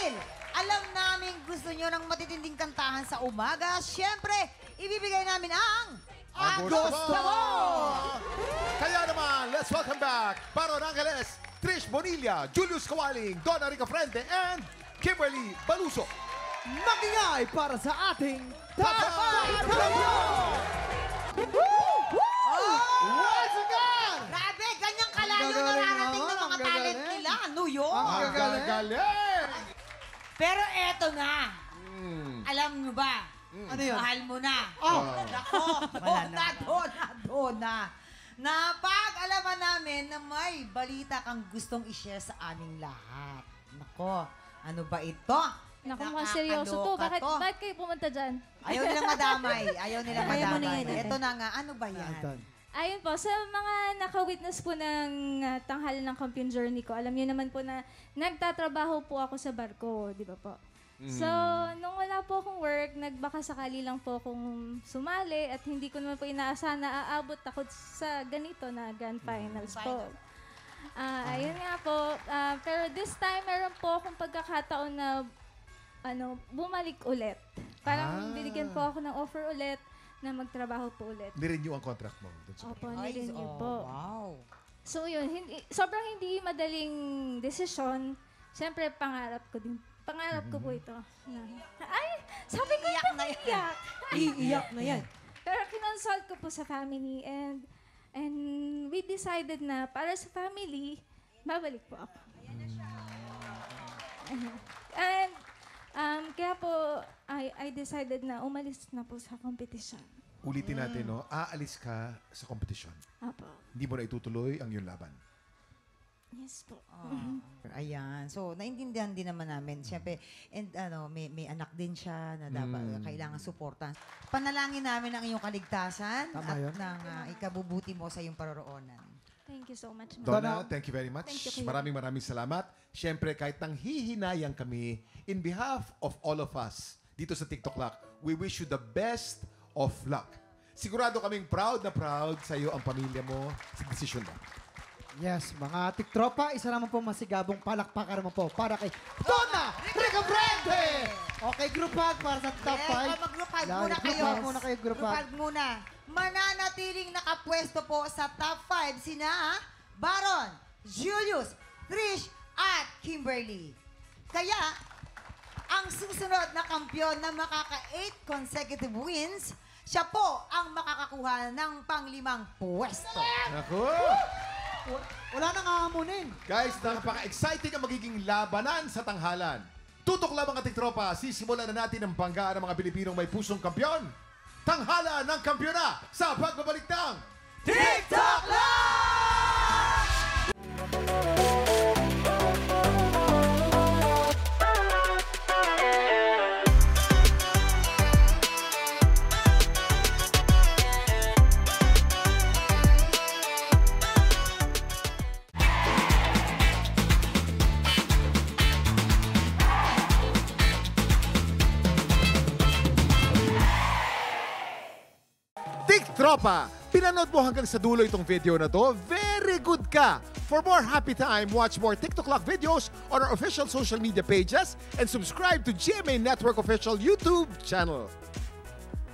Dahil alam namin gusto nyo ng matitinding kantahan sa umaga, syempre, ibibigay namin ang Gusto Mo! Kaya naman, let's welcome back Baron Angeles, Trish Bonilla, Julius Kawaling, Donna Rica Frente, and Kimberly Baluso. Magingay para sa ating Top 5 Champion! Once again! Grabe, ganyang kalayo Ang gagaling nararating ng naman, mga ang talent gagaling. nila. New York. Ang gagaling! Pero eto na. Alam nyo ba? Ano yun? Mahal mo na. Oh. Nako, Dona. Napag-alaman namin na may balita kang gustong i-share sa aming lahat. Nako, ano ba ito? Naku, mga seryoso to. Nakakaloka Bakit kayo pumunta dyan? Ayaw nilang madamay. Ayaw nilang Ayaw mo na madamay. yan, Ito na nga, ano ba yan? Anton. Ayun po, sa mga naka-witness po ng tanghalan ng Campion Journey ko, alam niyo naman po na nagtatrabaho po ako sa barko, di ba po? So, nung wala po akong work, nagbaka sakali lang po akong sumali at hindi ko naman po inaasahan na aabot ako sa ganito na grand finals po. Ayun nga po. Pero this time, meron po akong pagkakataon na bumalik ulit. Parang binigyan po ako ng offer ulit na magtrabaho po ulit. Nirenew ang contract mo. Opo, nirenew po. Wow. So yun, sobrang hindi madaling desisyon. Siyempre, pangarap ko din. Pangarap ko po ito. Ay, sabi ko Iiyak na yan. iyak. Iiyak na yan. Pero kinonsult ko po sa family and we decided na para sa family, babalik po ako. And kaya po, I decided na umalis na po sa competition. Ulitin natin, no? Aalis ka sa kompetisyon. Apo. Hindi mo na itutuloy ang iyong laban. Yes po. Ayan. So, naintindihan din naman namin. Siyempre, and may anak din siya na dapat kailangan suportan. Panalangin namin ang iyong kaligtasan Tama at yun. ng ikabubuti mo sa iyong paroroonan. Thank you so much, ma'am. Donna, thank you very much. Thank you, Kuya. Maraming salamat. Siyempre, kahit nang hihinayang kami, in behalf of all of us dito sa TikTok Lock, we wish you the best of luck. Sigurado kaming proud na proud sa iyo ang pamilya mo sa desisyon mo. Yes, mga tiktropa, isa naman po masigabong palakpakan naman po para kay Donna Rica Frente! Okay, group hug para sa top 5. Mag-group hug muna kayo. muna kayo, group hug. muna. Mananatiling nakapwesto po sa top 5 sina Baron, Julius, Trish, at Kimberly. Kaya, ang susunod na kampyon na makaka-8 consecutive wins, siya po ang makakakuha ng pang-5 pwesto. Ako! Wala nang aamunin. Guys, napaka-exciting ang magiging labanan sa tanghalan. Tutok lang mga tiktropa, sisimulan na natin ang banggaan ng mga Pilipinong may pusong kampyon. Tanghalan ng kampyona sa pagbabalik ng TikTok Tropa, pinanood mo hanggang sa dulo itong video na to, very good ka! For more happy time, watch more TikTok Lock videos on our official social media pages and subscribe to GMA Network official YouTube channel.